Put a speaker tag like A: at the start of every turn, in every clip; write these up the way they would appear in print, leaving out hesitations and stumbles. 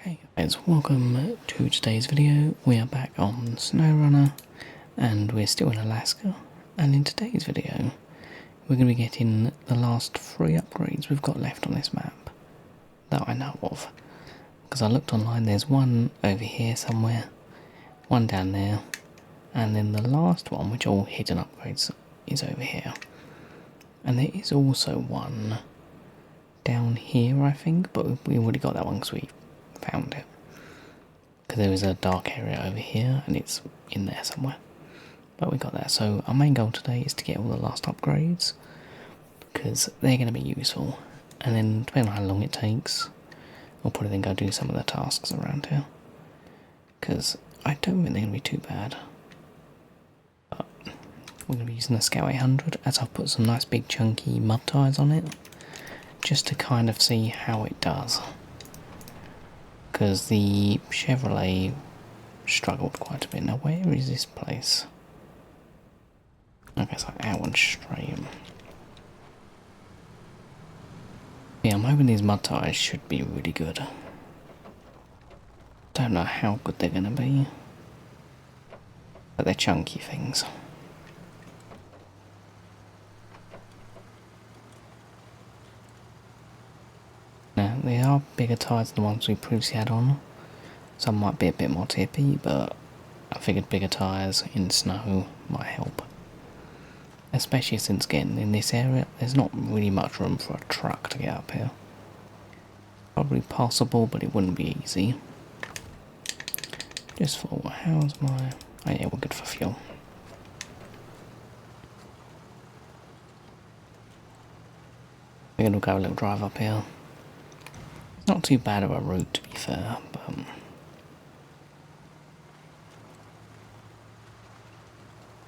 A: Hey guys, welcome to today's video. We are back on Snowrunner and we're still in Alaska, and in today's video we're going to be getting the last 3 upgrades we've got left on this map that I know of, because I looked online. There's one over here somewhere, one down there, and then the last one, which are all hidden upgrades, is over here. And there is also one down here I think, but we already got that one because we found it, because there is a dark area over here and it's in there somewhere, but we got that. So our main goal today is to get all the last upgrades, because they're going to be useful, and then depending on how long it takes, we'll probably then go do some of the tasks around here, because I don't think they're going to be too bad. But we're going to be using the Scout 800, as I've put some nice big chunky mud tires on it, just to kind of see how it does, because the Chevrolet struggled quite a bit. Now where is this place? Okay, it's like out one straight. Yeah, I'm hoping these mud tyres should be really good. Don't know how good they're gonna be, but they're chunky things. Now, they are bigger tyres than the ones we previously had on. Some might be a bit more tippy, but I figured bigger tyres in snow might help. Especially since getting in this area, there's not really much room for a truck to get up here. Probably possible, but it wouldn't be easy. Just for, how's my... Oh yeah, we're good for fuel. We're gonna go a little drive up here. It's not too bad of a route, to be fair, but...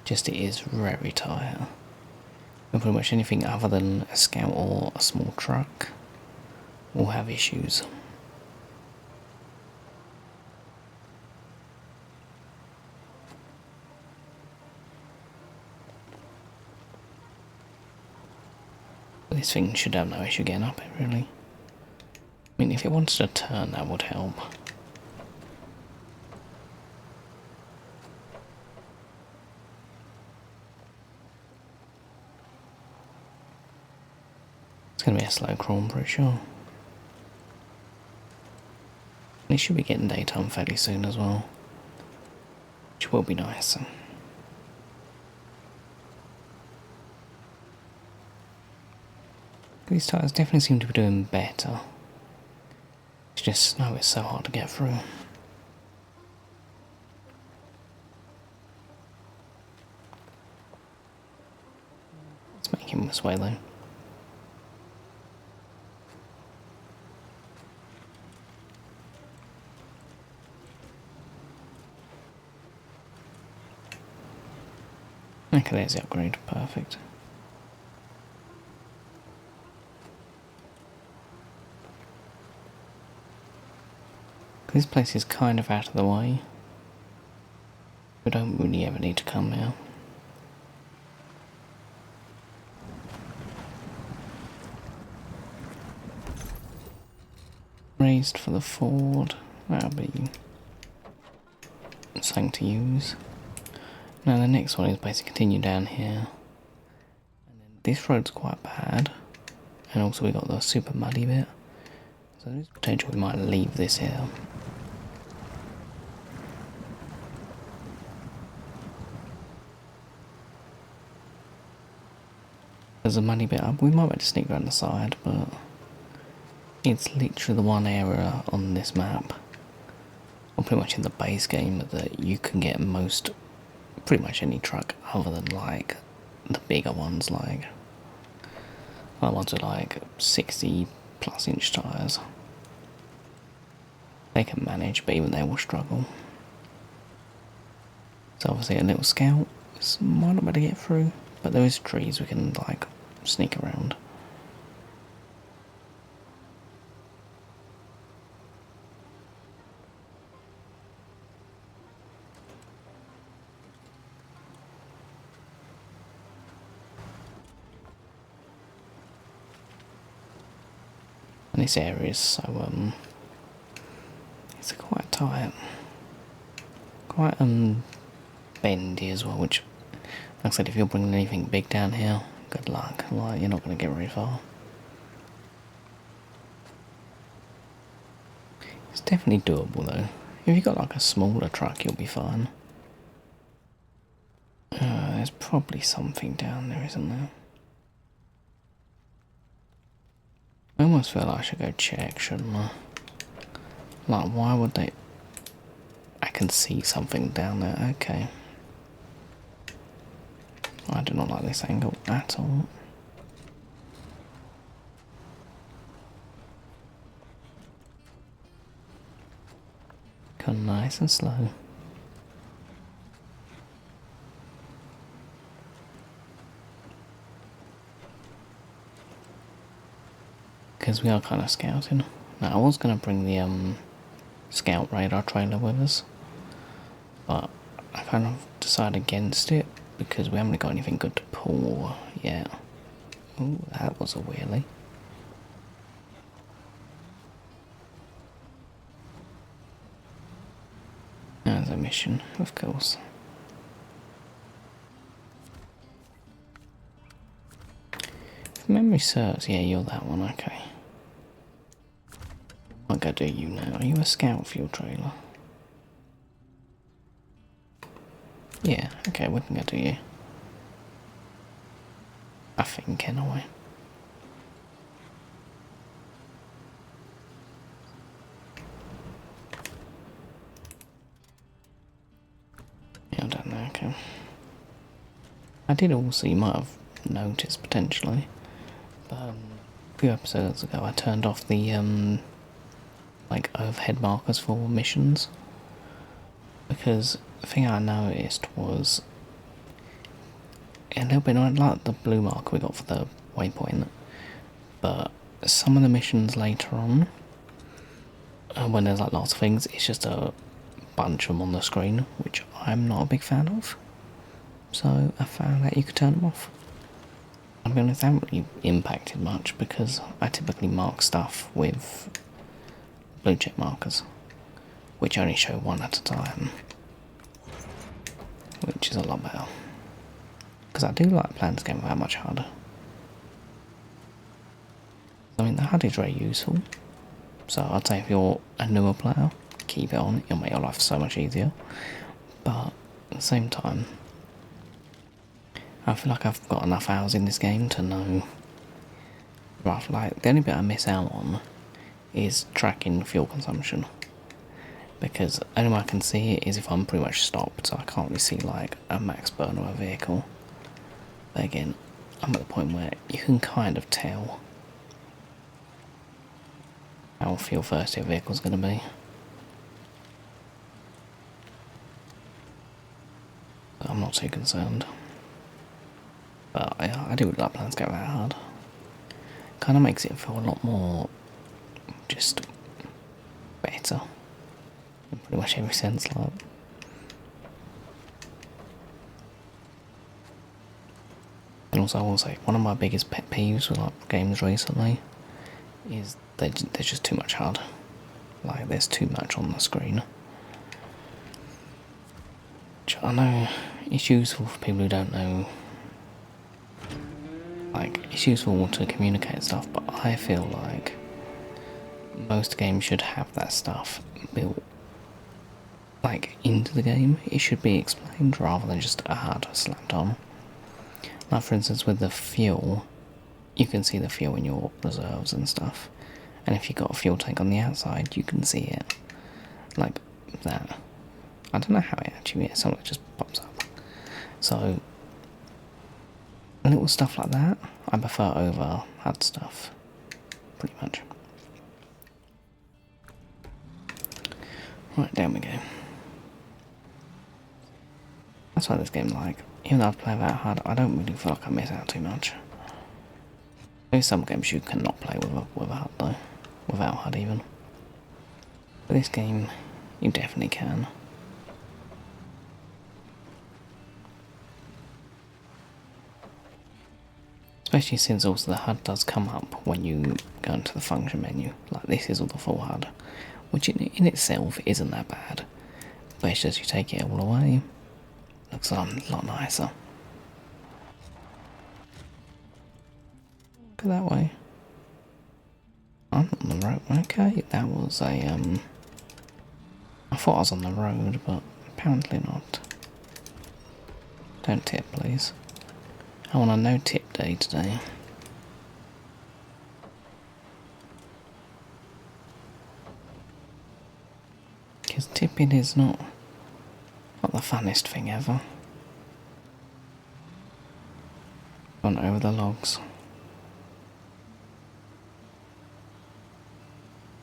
A: just it is very tight. And pretty much anything other than a Scout or a small truck will have issues. This thing should have no issue getting up it, really. I mean, if it wants to turn, that would help. It's going to be a slow crawl, I'm pretty sure. And it should be getting daytime fairly soon as well, which will be nice. These tyres definitely seem to be doing better. It's just snow is so hard to get through. Let's make him this way though. Okay, there's the upgrade, perfect. This place is kind of out of the way. We don't really ever need to come now. Raised for the Ford, that'll be something to use. Now the next one is basically continue down here. And then this road's quite bad. And also we got the super muddy bit. So there's potential we might leave this here. There's a muddy bit up. We might be able to sneak around the side, but it's literally the one area on this map, or pretty much in the base game, that you can get pretty much any truck other than like the bigger ones, like ones with like 60+ inch tyres. They can manage, but even they will struggle. So obviously a little Scout might not be able to get through, but there is trees we can like sneak around. And this area is so It's quite tight. Quite bendy as well, which, like I said, if you're bringing anything big down here, good luck. Like, you're not going to get very far. It's definitely doable though. If you've got like a smaller truck, you'll be fine. There's probably something down there, isn't there? I almost feel like I should go check, shouldn't I? Like, why would they... I can see something down there, okay. I do not like this angle at all. Come nice and slow. Because we are kind of scouting. Now, I was going to bring the scout radar trailer with us, but I kind of decided against it because we haven't got anything good to pull yet. Ooh, that was a wheelie. There's a mission, of course. If memory serves, yeah, you're that one, okay. I'll go do you now. Are you a scout fuel trailer? Yeah, okay, we can go do you. I think, anyway. Yeah, I don't know, okay. I did also, you might have noticed potentially, but a few episodes ago I turned off the like overhead markers for missions, because the thing I noticed was a little bit like the blue marker we got for the waypoint, but some of the missions later on, when there's like lots of things, it's just a bunch of them on the screen, which I'm not a big fan of. So I found that you could turn them off. I'll be honest, they haven't really impacted much because I typically mark stuff with blue check markers, which only show one at a time, which is a lot better. Because I do like playing this game that much harder. I mean, the HUD is very useful, so I'd say if you're a newer player, keep it on, it'll make your life so much easier. But at the same time, I feel like I've got enough hours in this game to know roughly, like, the only bit I miss out on is tracking fuel consumption, because the only way I can see it is if I'm pretty much stopped, so I can't really see like a max burn of a vehicle. But again, I'm at the point where you can kind of tell how fuel thirsty a vehicle's going to be. But I'm not too concerned. But yeah, I do like playing this game that hard. Kind of makes it feel a lot more just better in pretty much every sense. Like, and also I will say, one of my biggest pet peeves with like games recently is there's just too much HUD. Like, there's too much on the screen. Which I know it's useful for people who don't know. Like, it's useful to communicate stuff, but I feel like most games should have that stuff built like into the game. It should be explained rather than just a HUD slapped on. Like, for instance, with the fuel, you can see the fuel in your reserves and stuff, and if you've got a fuel tank on the outside, you can see it like that. I don't know how it actually is, something just pops up. So little stuff like that I prefer over HUD stuff, pretty much. Right, down we go. That's why this game, like, even though I've played that HUD, I don't really feel like I miss out too much. There's some games you cannot play with a HUD though, without HUD even. But this game, you definitely can. Especially since also the HUD does come up when you go into the function menu. Like, this is all the full HUD, which in itself isn't that bad, but it's just you take it all away, looks a lot nicer. Go that way. I'm on the road. Okay, that was a I thought I was on the road, but apparently not. Don't tip, please. I want a no tip day today. Because tipping is not the funnest thing ever. Gone over the logs.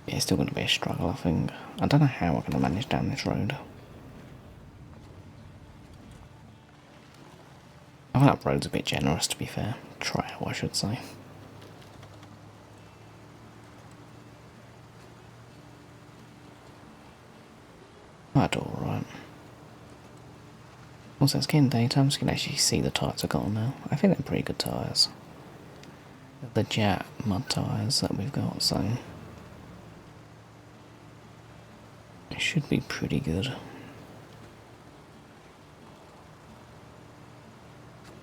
A: Yeah, it's still going to be a struggle, I think. I don't know how we're going to manage down this road. I think that road's a bit generous, to be fair. Trail, I should say. That's alright. Also, it's getting daytime, so you can actually see the tyres I've got on now. I think they're pretty good tyres. The Jet mud tyres that we've got, so it should be pretty good.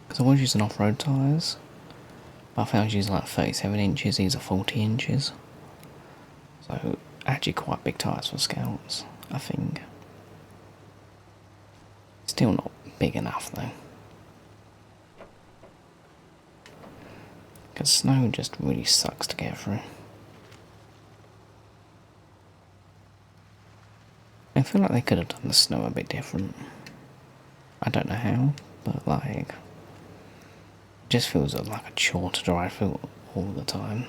A: Because I was using off-road tyres, but I think I was using like 37 inches, these are 40 inches. So, actually quite big tyres for Scouts, I think. Still not big enough though. Because snow just really sucks to get through. I feel like they could have done the snow a bit different. I don't know how, but like, it just feels like a chore to drive through all the time.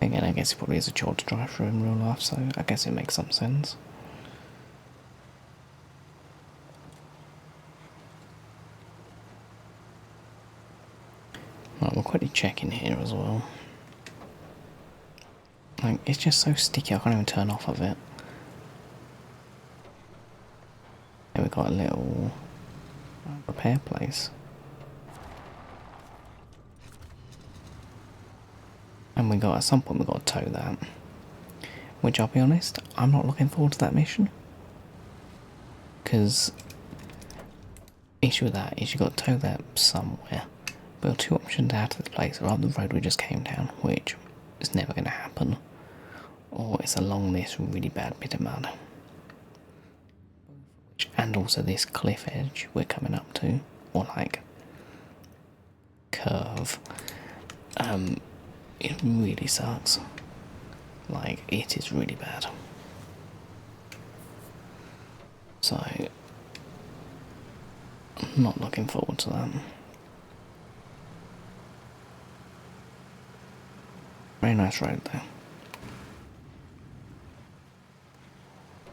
A: Again, I guess it probably is a chore to drive through in real life, so I guess it makes some sense. Right, we'll quickly check in here as well. Like, it's just so sticky, I can't even turn off of it. There we got a little repair place. And we got, at some point we got to tow that. Which, I'll be honest, I'm not looking forward to that mission. Because issue with that is you got to tow that somewhere. But two options out of the place are up the road we just came down, which is never going to happen. Or it's along this really bad bit of mud. And also this cliff edge we're coming up to, or like curve. It really sucks. Like, it is really bad. So, I'm not looking forward to that. Very nice road though.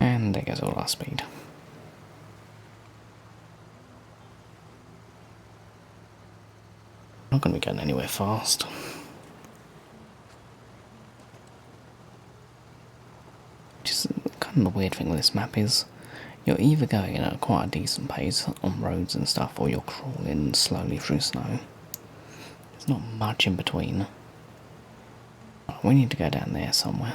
A: And there goes all our speed. Not going to be going anywhere fast. Just kind of the weird thing with this map is you're either going at quite a decent pace on roads and stuff, or you're crawling slowly through snow. There's not much in between. We need to go down there somewhere.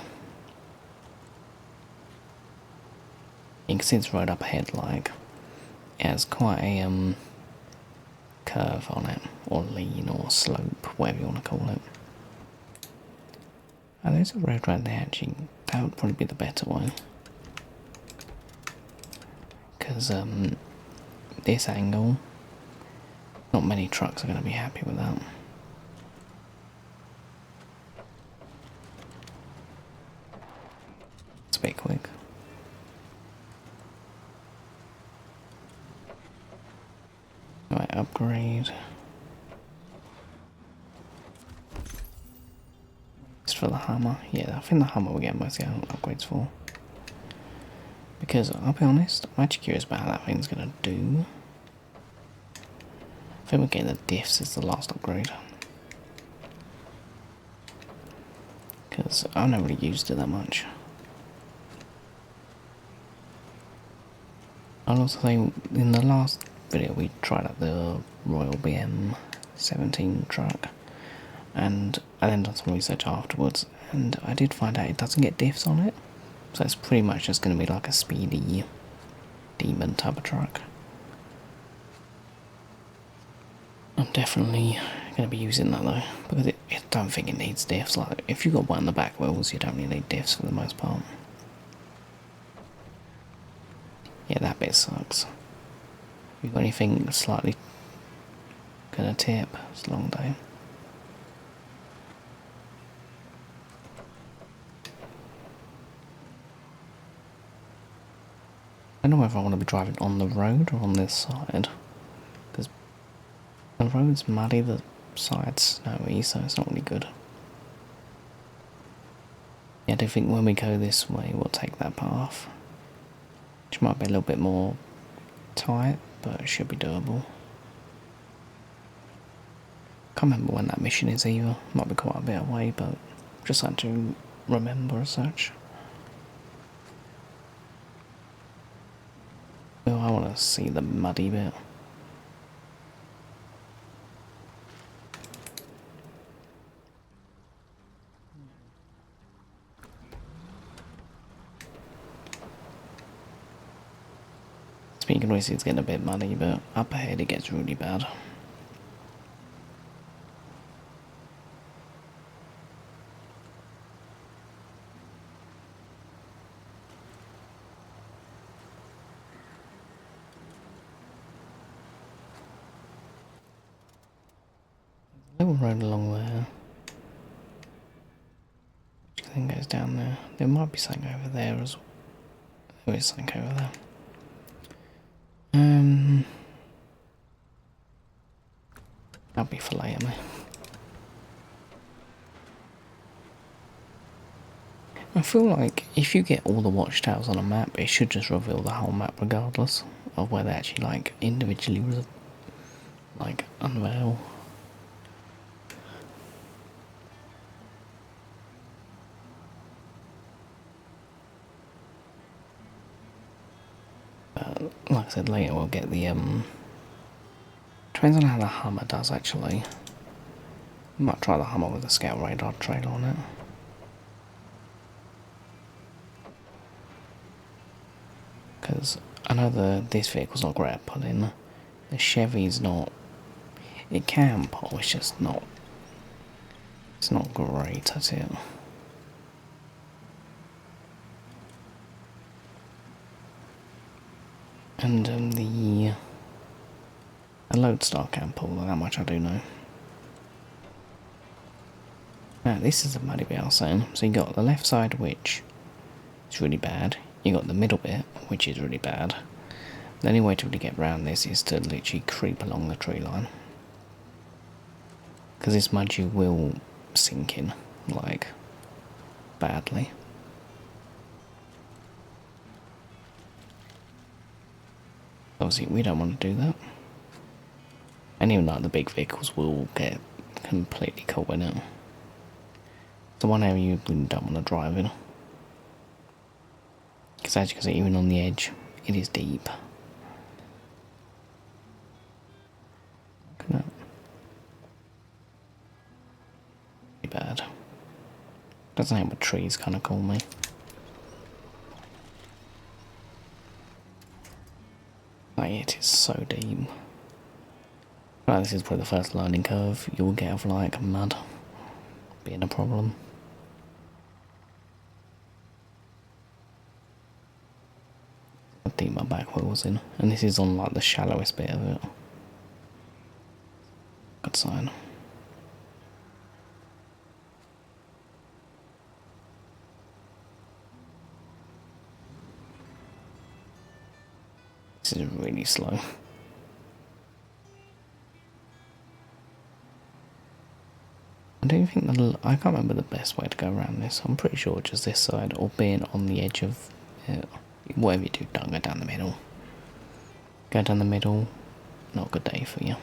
A: You can see this road up ahead, like, it has quite a curve on it, or lean, or slope, whatever you want to call it. Oh, there's a road right there, actually. That would probably be the better way. Because, this angle, not many trucks are going to be happy with that. It's a bit quick. Right, upgrade. Just for the Hummer. Yeah, I think the Hummer will get most upgrades for. Because, I'll be honest, I'm actually curious about how that thing's going to do. I think we're getting the diffs as the last upgrade. Because I've never really used it that much. I'll also say, in the last video we tried out the Royal BM 17 truck, and I then done some research afterwards, and I did find out it doesn't get diffs on it, so it's pretty much just going to be like a speedy demon type of truck. I'm definitely going to be using that though, because I don't think it needs diffs. Like, if you've got one in the back wheels, you don't really need diffs for the most part. Yeah, that bit sucks. You got anything slightly gonna tip? It's a long day. I don't know whether I want to be driving on the road or on this side, because the road's muddy, the side's snowy, so it's not really good. Yeah, I do think when we go this way, we'll take that path, which might be a little bit more tight, but it should be doable. Can't remember when that mission is either. Might be quite a bit away, but just like to remember as such. Oh, I want to see the muddy bit. Speaking of which, it's getting a bit muddy, but up ahead it gets really bad. Little road along there, which then goes down there. There might be something over there as well. There is something over there. That'll be for later, me. I feel like if you get all the watchtowers on a map, it should just reveal the whole map regardless of where they actually like individually like unveil. Like I said, later we'll get the depends on how the Hummer does actually. Might try the Hummer with a scout radar trailer on it. Because I know this vehicle's not great at pulling. The Chevy's not. It can pull, it's just not. It's not great at it. And the Lodestar can pull, that much I do know. Now this is the muddy bit I was saying. So you got the left side, which is really bad. You got the middle bit, which is really bad. The only way to really get around this is to literally creep along the tree line. Because this mud you will sink in, like, badly. Obviously we don't want to do that. And even like the big vehicles will get completely caught in it. It's the one area you really don't want to drive in. Because as you can see, even on the edge, it is deep. Look at that. Pretty bad. Doesn't help with trees kind of call me. Like, it is so deep. Right, this is probably the first learning curve you'll get of like mud being a problem. I think my back wheels in, and this is on like the shallowest bit of it. Good sign. This is really slow. I don't think I can't remember the best way to go around this. I'm pretty sure just this side or being on the edge of it. Whatever you do, don't go down the middle. Go down the middle, not a good day for you.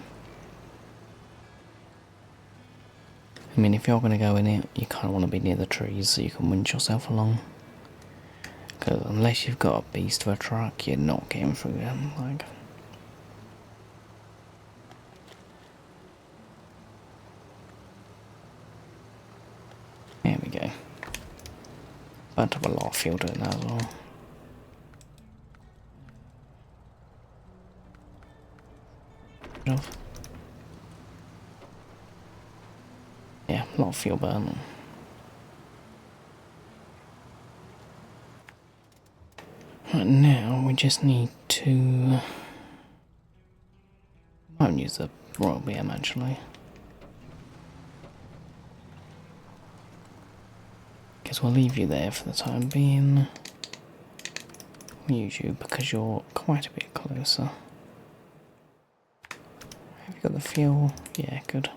A: I mean, if you're going to go in it, you kind of want to be near the trees so you can winch yourself along. Because unless you've got a beast of a truck, you're not getting through them. Like, Burnt up a lot of fuel doing that as well. Yeah, a lot of fuel burn. Right, now we just need to... I won't use the Royal BM actually. Guess we'll leave you there for the time being. We'll use you because you're quite a bit closer. Have you got the fuel? Yeah, good.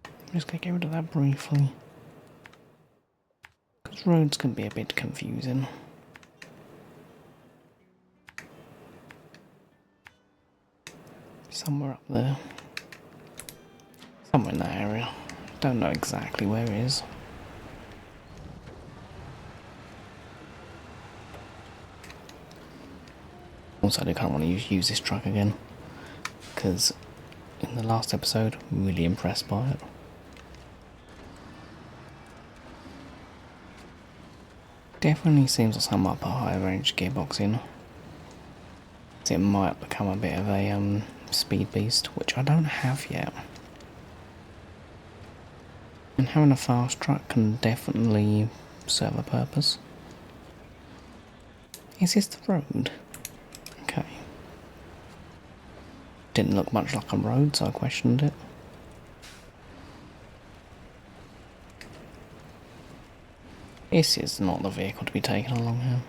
A: I'm just going to get rid of that briefly. Because roads can be a bit confusing. Somewhere up there. Somewhere in that area. Don't know exactly where it is. Also, I do kind of want to use this truck again. Because in the last episode, really impressed by it. Definitely seems like some up a higher range gearbox in. So it might become a bit of a speed beast, which I don't have yet. And having a fast truck can definitely serve a purpose. Is this the road? Okay. Didn't look much like a road, so I questioned it. This is not the vehicle to be taken along here.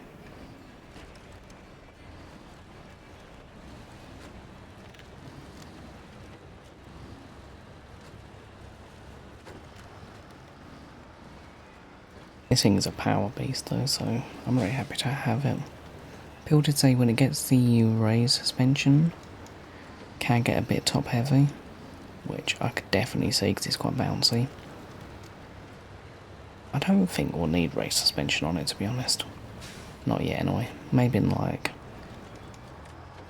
A: This thing is a power beast though, so I'm very happy to have it. People did say when it gets the raised suspension, can get a bit top heavy, which I could definitely see because it's quite bouncy. I don't think we'll need race suspension on it, to be honest. Not yet anyway. Maybe in like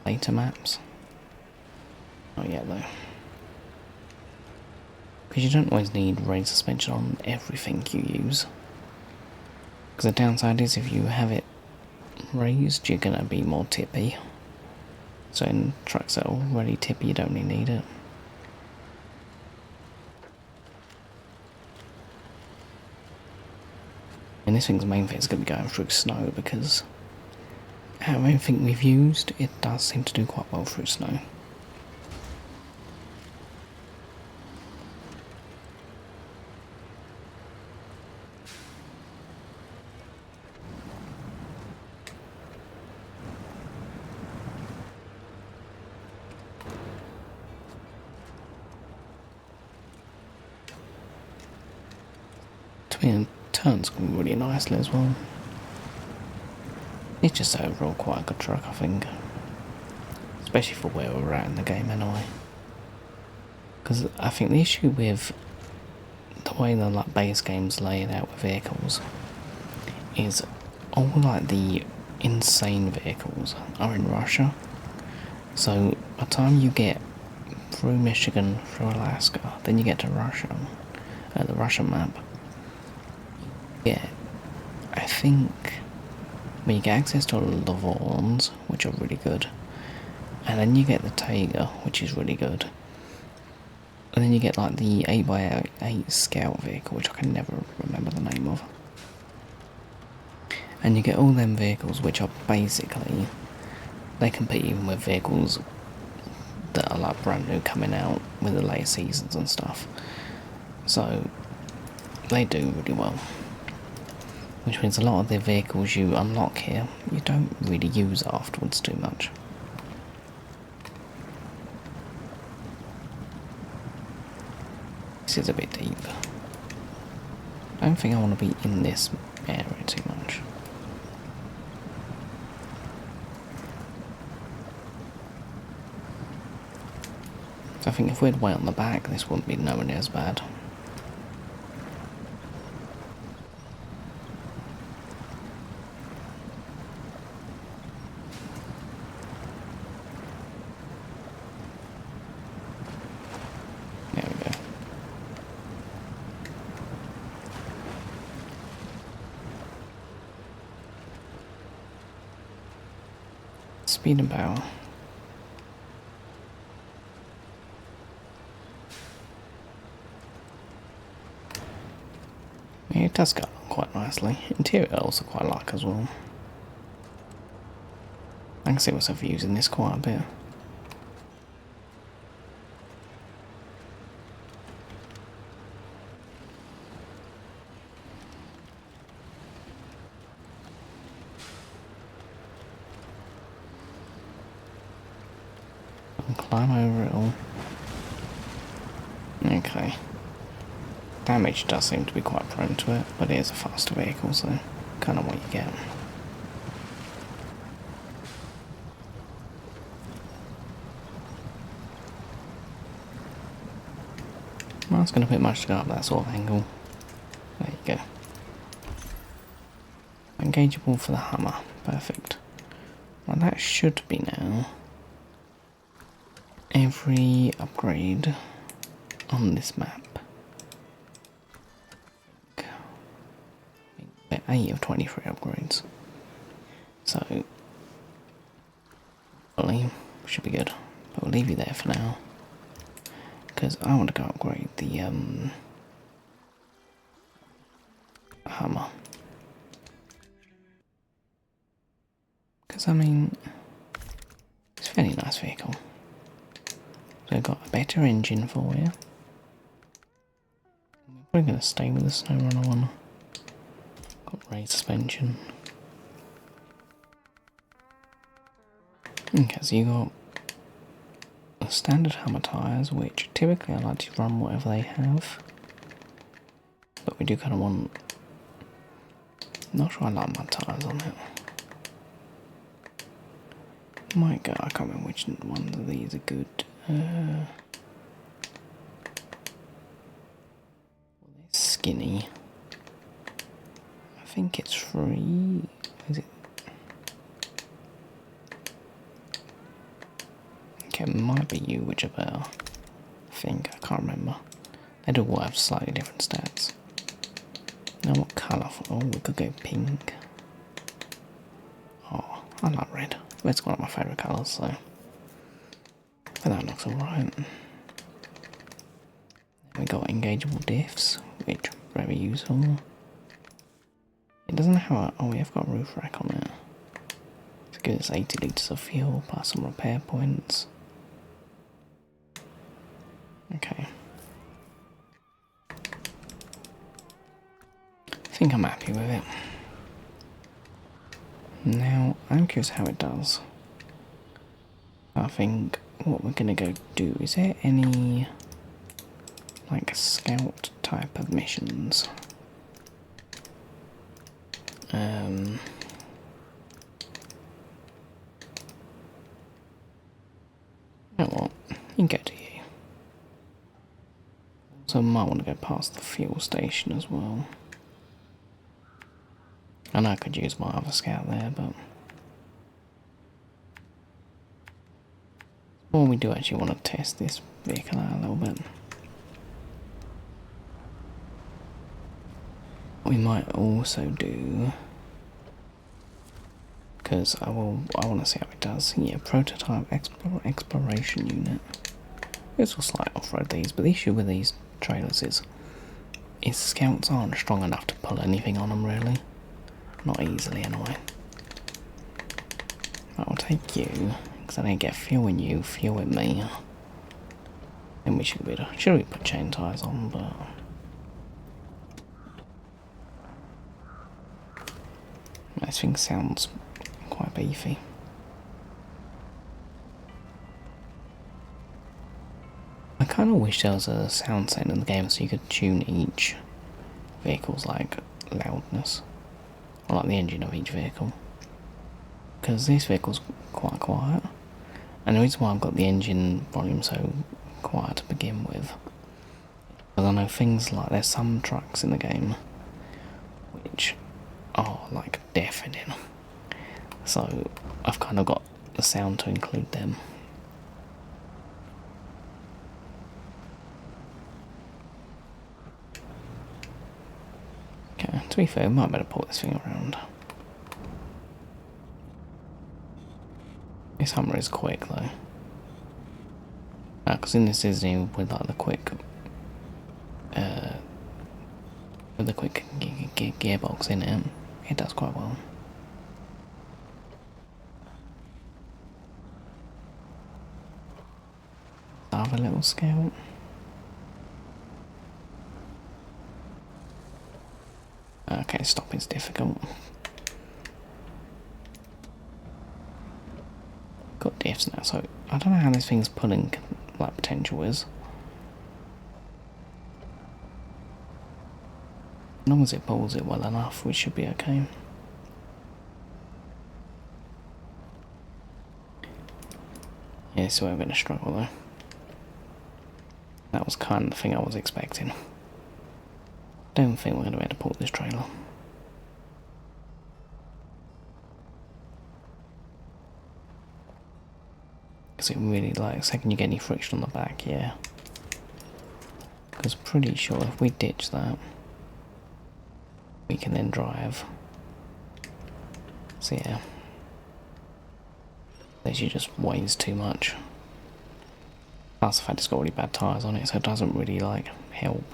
A: later maps. Not yet though. Because you don't always need race suspension on everything you use. Because the downside is if you have it raised, you're going to be more tippy. So in trucks that are already tippy, you don't really need it. And this thing's main thing is going to be going through snow because out of everything we've used, it does seem to do quite well through snow. To me, turns really nicely as well. It's just overall quite a good truck, I think. Especially for where we're at in the game anyway. Because I think the issue with the way the like base game's laid out with vehicles is all like the insane vehicles are in Russia. So by the time you get through Michigan, through Alaska, then you get to Russia, the Russian map. Yeah, I think when you get access to the Vorns, which are really good, and then you get the Tiger, which is really good, and then you get like the 8x8 scout vehicle, which I can never remember the name of, and you get all them vehicles which are basically, they compete even with vehicles that are like brand new coming out with the later seasons and stuff, so they do really well. Which means a lot of the vehicles you unlock here, you don't really use afterwards too much. This is a bit deep. I don't think I want to be in this area too much. So I think if we'd wait on the back, this wouldn't be nowhere near as bad. Speed and power. Yeah, it does go along quite nicely. Interior I also quite like as well. I can see myself using this quite a bit. And climb over it all. Okay. Damage does seem to be quite prone to it, but it is a faster vehicle, so kind of what you get. Well, it's going to be a bit much to go up that sort of angle. There you go. Engageable for the hammer. Perfect. Well, that should be now every upgrade on this map. 8 of 23 upgrades. So, hopefully, should be good. But we'll leave you there for now. Because I want to go upgrade the hammer. Because, I mean, it's a fairly nice vehicle. So I've got a better engine for you. We're going to stay with the Snowrunner one. Got raised suspension. Okay, so you got the standard hammer tyres, which typically I like to run whatever they have. But we do kind of want... Not sure I like mud tyres on it. Might go, I can't remember which ones of these are good. They're skinny. I think it's free. Is it? Okay, it might be you, which are better. I think, I can't remember. They do all have slightly different stats. Now what colour? Oh, we could go pink. Oh, I like red. Red's one of my favourite colours, so... But that looks alright. We got engageable diffs, which are very useful. It doesn't have a... Oh, we have got a roof rack on it. It's good, it's 80 litres of fuel, plus some repair points. Okay. I think I'm happy with it. Now, I'm curious how it does. I think what we're gonna go do, is there any like scout type of missions? You know what, you can go to you. So I might want to go past the fuel station as well. I know I could use my other scout there, but... Well, we do actually want to test this vehicle out a little bit. What we might also do... Because I want to see how it does. Yeah, prototype exploration unit. This will slightly off-road these, but the issue with these trailers is scouts aren't strong enough to pull anything on them, really. Not easily, anyway. I'll take you, because I don't get fuel in you, fuel in me. Then we should be able to... Should we put chain tyres on, but... This thing sounds quite beefy. I kind of wish there was a sound setting in the game so you could tune each vehicle's like loudness, or like the engine of each vehicle. Because this vehicle's quite quiet, and the reason why I've got the engine volume so quiet to begin with, because I know things like there's some trucks in the game which are like deafening, so I've kind of got the sound to include them. Okay, to be fair, we might better pull this thing around. This hammer is quick though. Because in this Disney with like the quick, gearbox in it, it does quite well. I have a little scout. Okay, stopping's difficult. Got diffs now, so I don't know how this thing's pulling like potential is. As long as it pulls it well enough, we should be okay. Yeah, so we're going to struggle though. That was kind of the thing I was expecting. Don't think we're going to be able to pull this trailer. Because it really, like, second you get any friction on the back, yeah. Because pretty sure if we ditch that, we can then drive. So yeah. She just weighs too much. Plus the fact it's got really bad tyres on it, so it doesn't really like help.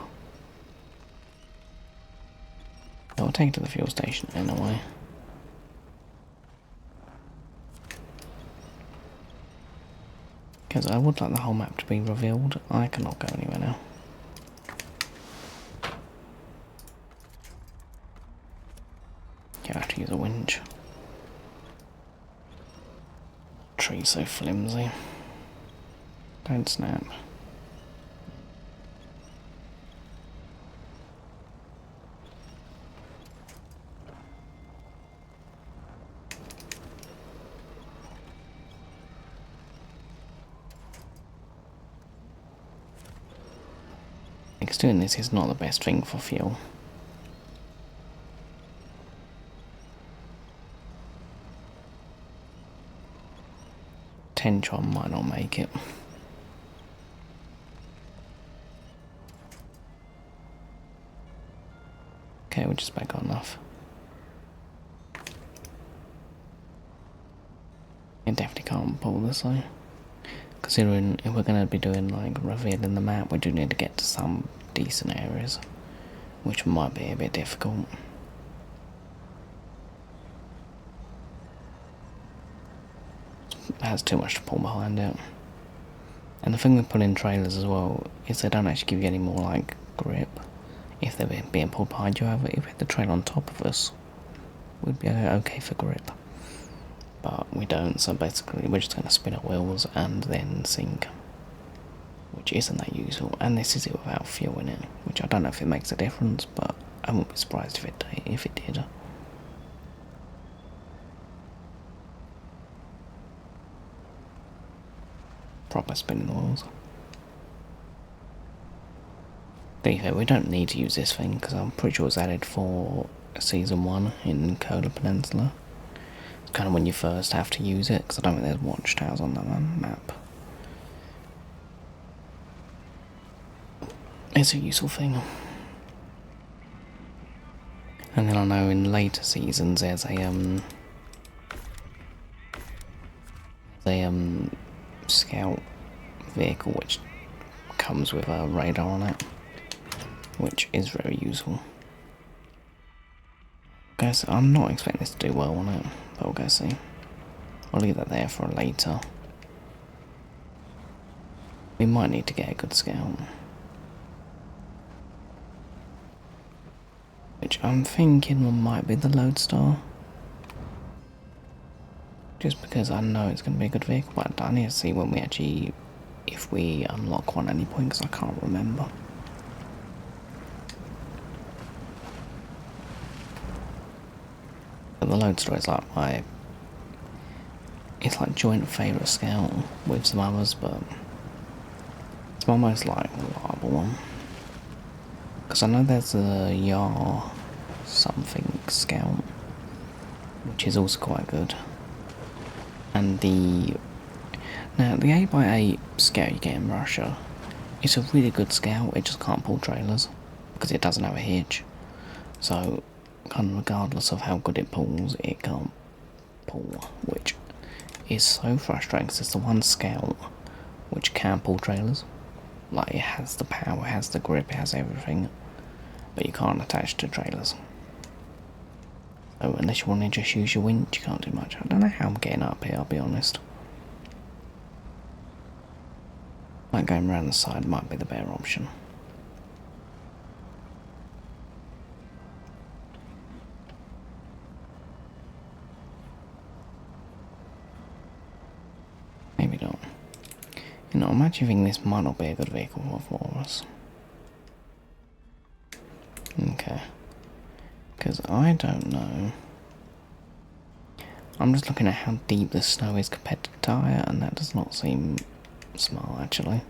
A: I'll take it to the fuel station anyway. Because I would like the whole map to be revealed. I cannot go anywhere now. You have to use a winch. Tree's so flimsy. Don't snap. Because doing this is not the best thing for fuel. Tentron might not make it. Okay, we're just back on enough. You definitely can't pull this though. Considering if we're going to be doing like revealing the map, we do need to get to some decent areas, which might be a bit difficult. It has too much to pull behind it. And the thing with pulling trailers as well is they don't actually give you any more like grip if they're being pulled behind you. However, if we had the trailer on top of us, we'd be okay for grip. But we don't, so basically we're just going to spin our wheels and then sink, which isn't that useful. And this is it without fuel in it, which I don't know if it makes a difference, but I wouldn't be surprised if it did. Proper spinning the wheels. To be fair, we don't need to use this thing because I'm pretty sure it's added for Season 1 in Kola Peninsula. It's kind of when you first have to use it, because I don't think there's watchtowers on that map. It's a useful thing. And then I know in later seasons there's a scout vehicle which comes with a radar on it, which is very useful. Guys, I'm not expecting this to do well on it, but we'll go see. I'll leave that there for later. We might need to get a good scout, which I'm thinking might be the Lodestar. Just because I know it's going to be a good vehicle, but I need to see when we actually, if we unlock one at any point, because I can't remember. But the Lodestar is like it's like joint favourite scout with some others, but it's my most like reliable one. Because I know there's a Yar something scout, which is also quite good. And the 8x8 scout you get in Russia, it's a really good scout, it just can't pull trailers because it doesn't have a hitch. So kind of regardless of how good it pulls, it can't pull, which is so frustrating because it's the one scout which can pull trailers. Like, it has the power, it has the grip, it has everything, but you can't attach to trailers. So unless you want to just use your winch, you can't do much. I don't know how I'm getting up here, I'll be honest. Like, going around the side might be the better option. Maybe not. You know, I'm actually thinking this might not be a good vehicle for us. Okay. Because I don't know. I'm just looking at how deep the snow is compared to the tyre, and that does not seem smart, actually.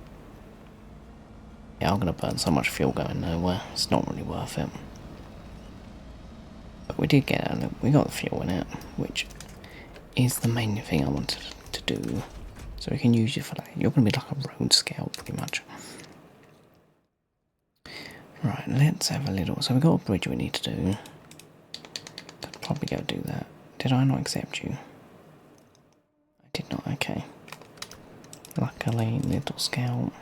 A: Yeah, I'm going to burn so much fuel going nowhere. It's not really worth it. But we did get it. We got the fuel in it, which is the main thing I wanted to do. So we can use you for that. You're going to be like a road scout, pretty much. Right, let's have a little... So we've got a bridge we need to do. Could probably go do that. Did I not accept you? I did not, okay. Luckily, little scout.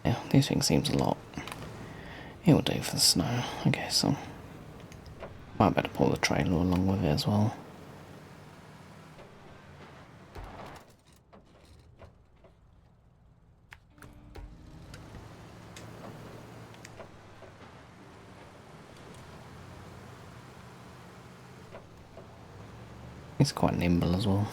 A: Yeah, this thing seems a lot. It will do for the snow, I guess. So might better pull the trailer along with it as well. It's quite nimble as well.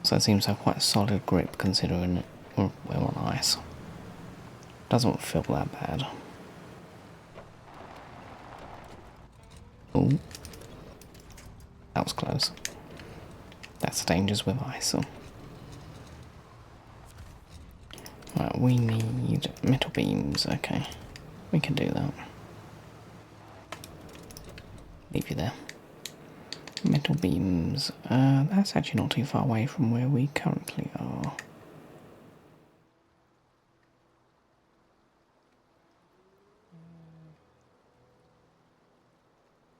A: So it seems to have quite a solid grip considering we're on ice. Doesn't feel that bad. Ooh. That was close. That's the dangers with ice. So. Right, we need metal beams. Okay, we can do that. Leave you there. Metal beams. That's actually not too far away from where we currently are.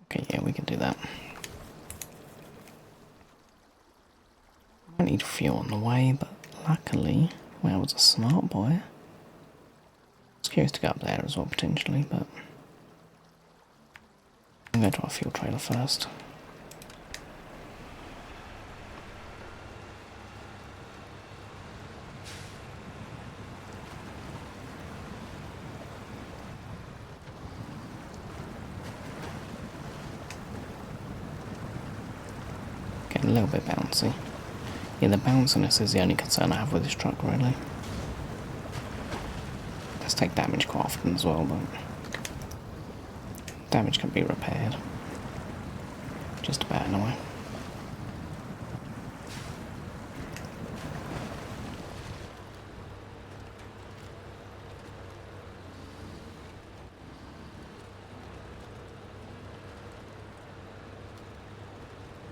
A: Okay, yeah, we can do that. I need fuel on the way, but luckily, well, I was a smart boy. I was curious to go up there as well, potentially, but I'm going to our fuel trailer first. Getting a little bit bouncy. Yeah, the bounciness is the only concern I have with this truck, really. It does take damage quite often as well, but damage can be repaired. Just about, anyway.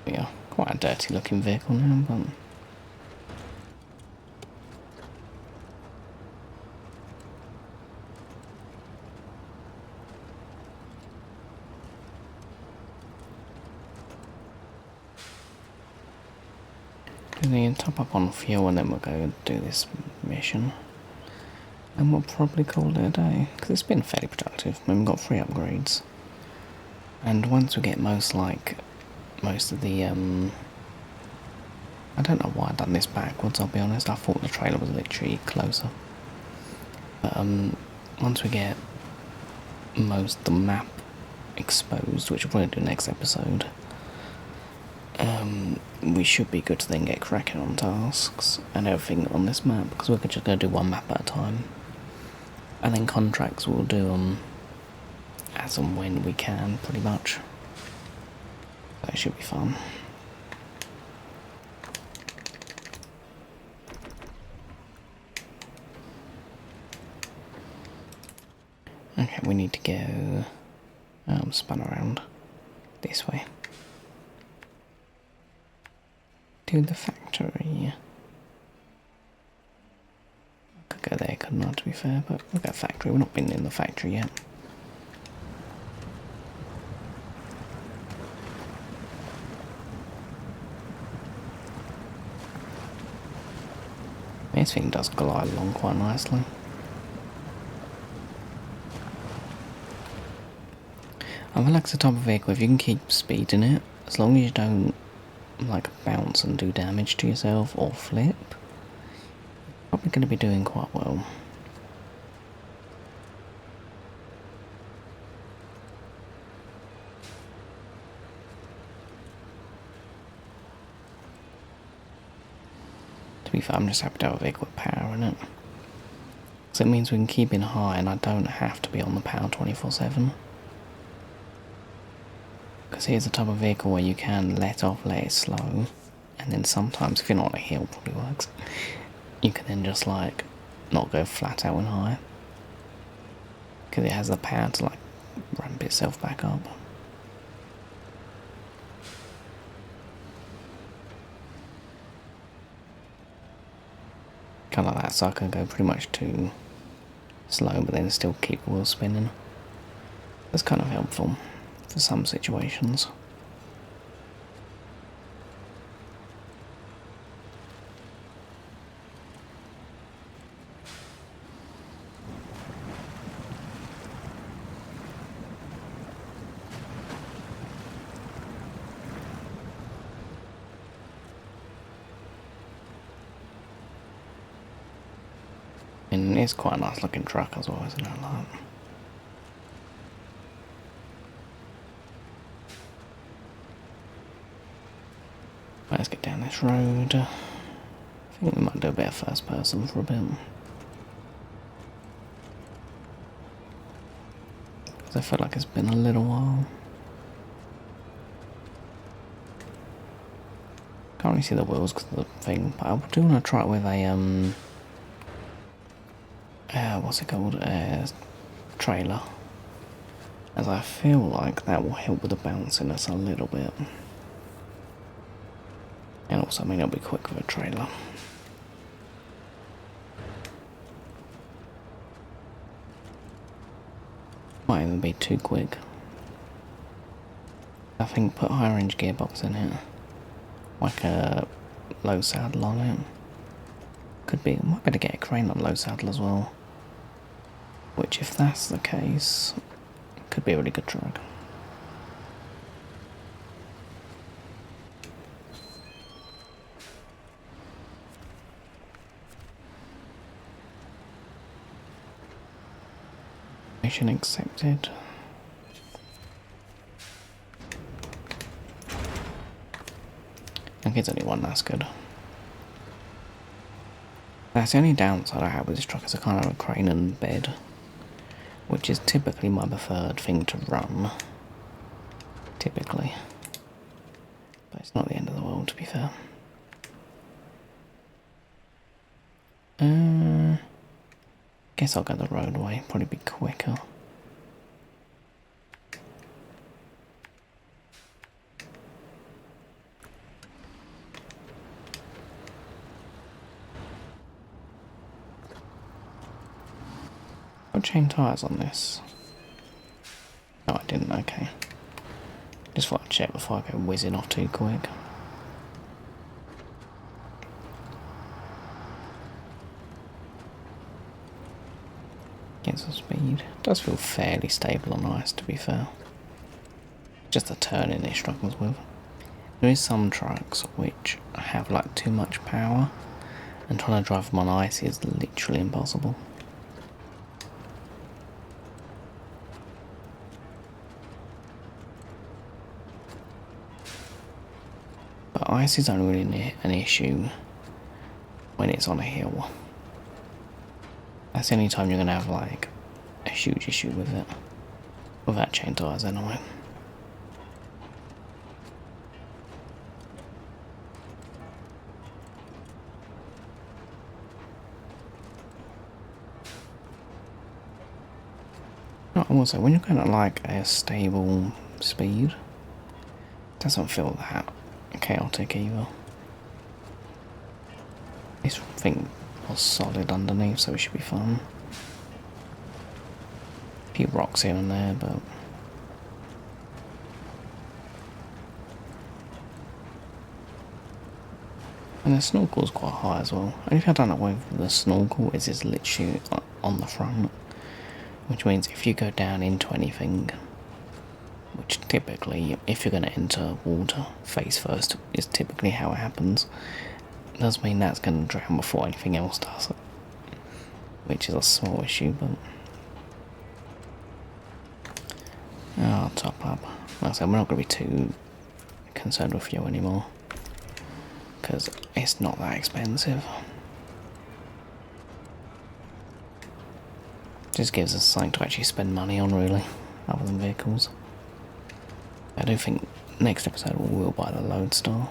A: Yeah, quite a dirty looking vehicle now, but... Then top up on fuel and then we'll go and do this mission. And we'll probably call it a day, because it's been fairly productive. I mean, we've got 3 upgrades. And once we get most of the, I don't know why I've done this backwards, I'll be honest. I thought the trailer was literally closer. But once we get most of the map exposed, which we'll probably do next episode, we should be good to then get cracking on tasks and everything on this map, because we're just going to do one map at a time. And then contracts we'll do them as and when we can, pretty much. That should be fun. Okay, we need to go spun around this way. To the factory. I could go there, couldn't I, to be fair? But look at factory. We've not been in the factory yet. This thing does glide along quite nicely. I feel like it's the type of vehicle, if you can keep speed in it, as long as you don't like bounce and do damage to yourself or flip, you're probably going to be doing quite well. To be fair, I'm just happy to have a vehicle with power in it. Because it means we can keep it high and I don't have to be on the power 24/7. Because here's the type of vehicle where you can let it slow, and then sometimes, if you're not on a hill, probably works, you can then just like not go flat out and high. Because it has the power to like ramp itself back up. Kind of like that, so I can go pretty much too slow, but then still keep the wheels spinning. That's kind of helpful for some situations. And it's quite a nice looking truck as well, isn't it? Like, let's get down this road. I think we might do a bit of first person for a bit. Because I feel like it's been a little while. Can't really see the wheels because of the thing, but I do want to try it with a what's it called? Trailer. As I feel like that will help with the bounciness a little bit. And also, I mean, it'll be quick with a trailer. Might even be too quick. I think put higher range gearbox in it. Like a low saddle on it. Could be, might be able to get a crane on low saddle as well. Which, if that's the case, could be a really good truck. Mission accepted. Okay, it's only one, that's good. That's the only downside I have with this truck, is I can't have a crane and bed, which is typically my preferred thing to run. Typically. But it's not the end of the world, to be fair. Guess I'll go the roadway, probably be quicker. Got chain tyres on this? No, I didn't, okay. Just thought I'd check before I go whizzing off too quick. Get some speed. Does feel fairly stable on ice, to be fair. Just the turning it struggles with. There is some trucks which have like too much power, and trying to drive them on ice is literally impossible. But ice is only really an issue when it's on a hill. That's the only time you're going to have like a huge issue with it. Without chain tyres anyway. Also, when you're going at like a stable speed, it doesn't feel that chaotic either. This thing all solid underneath, so it should be fun. A few rocks here and there, but... And the snorkel's quite high as well. Only thing I don't know with the snorkel is it's literally on the front, which means if you go down into anything, which typically, if you're going to enter water face first, is typically how it happens, it does mean that's going to drown before anything else does, which is a small issue, but... I'll top up. Like I said, we're not going to be too concerned with fuel anymore, because it's not that expensive. Just gives us something to actually spend money on, really, other than vehicles. I do think next episode we will buy the Lodestar.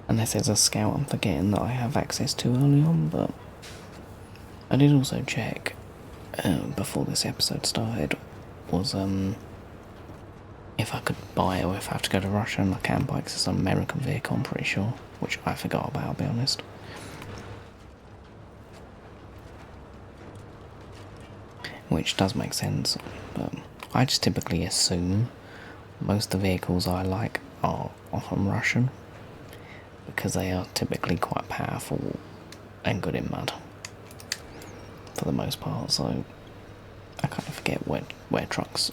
A: Unless there's a scout I'm forgetting that I have access to early on, but... I did also check, before this episode started, was, if I could buy it or if I have to go to Russia and I can buy it, 'cause it's an American vehicle, I'm pretty sure. Which I forgot about, I'll be honest. Which does make sense, but I just typically assume most of the vehicles I like are often Russian, because they are typically quite powerful and good in mud, for the most part, so I kind of forget where trucks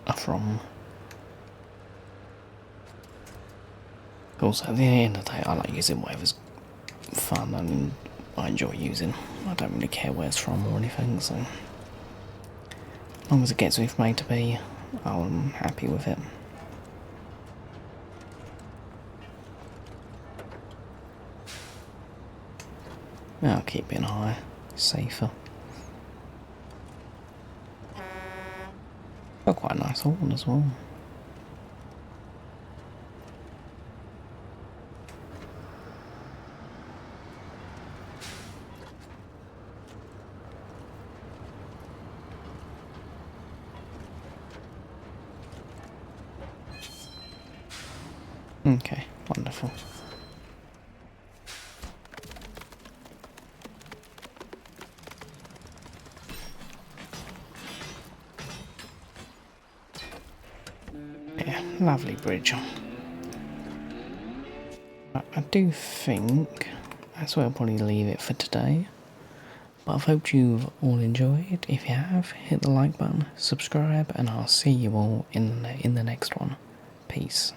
A: are from. Also, at the end of the day, I like using whatever's fun and I enjoy using. I don't really care where it's from or anything, so as long as it gets me from A to B, I'm happy with it. I'll keep it high, safer. Got quite a nice horn as well. Okay, wonderful. Yeah, lovely bridge. I do think that's where I'll probably leave it for today. But I've hoped you've all enjoyed. If you have, hit the like button, subscribe, and I'll see you all in the next one. Peace.